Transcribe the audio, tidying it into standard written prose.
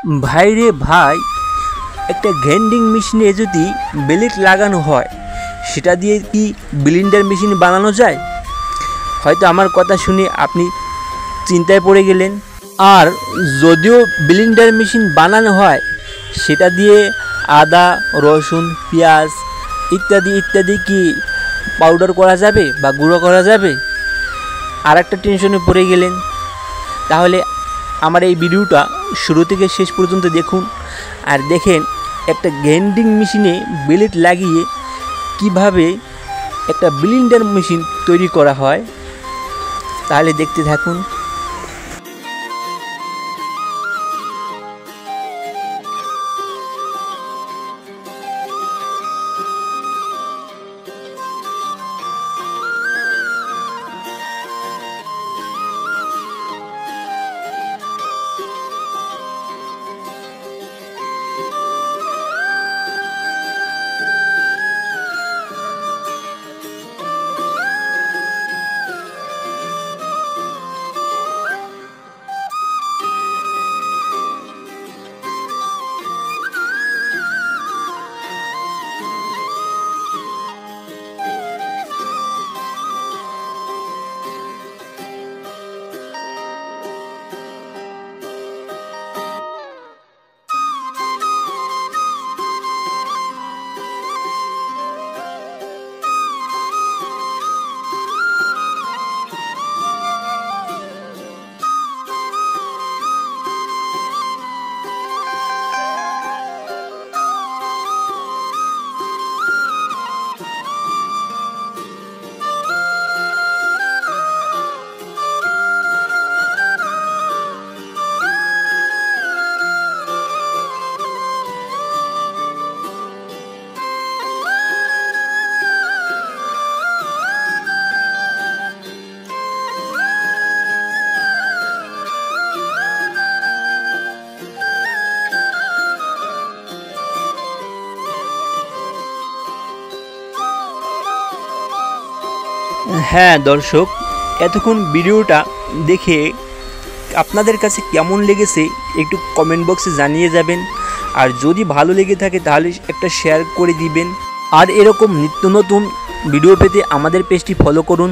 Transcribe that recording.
ভাইরে ভাই, একটা গ্রাইন্ডিং মেশিনে যদি ব্লেড লাগানো হয় সেটা দিয়ে কি ব্লেন্ডার মেশিন বানানো যায়? হয়তো আমার কথা শুনে আপনি চিন্তায় পড়ে গেলেন। আর যদিও ব্লেন্ডার মেশিন বানানো হয় সেটা দিয়ে আদা, রসুন, পেঁয়াজ ইত্যাদি ইত্যাদি কি পাউডার করা যাবে বা গুঁড়ো করা যাবে? আর একটা টেনশনে পড়ে গেলেন। তাহলে আমার এই ভিডিওটা শুরু থেকে শেষ পর্যন্ত দেখুন আর দেখেন একটা গ্রাইন্ডিং মেশিনে ব্লেড লাগিয়ে কিভাবে একটা ব্লেন্ডার মেশিন তৈরি করা হয়। তাহলে দেখতে থাকুন। হ্যাঁ দর্শক, এতক্ষণ ভিডিওটা দেখে আপনাদের কাছে কেমন লেগেছে একটু কমেন্ট বক্সে জানিয়ে যাবেন। আর যদি ভালো লেগে থাকে তাহলে একটা শেয়ার করে দিবেন। আর এরকম নিত্য নতুন ভিডিও পেতে আমাদের পেজটি ফলো করুন।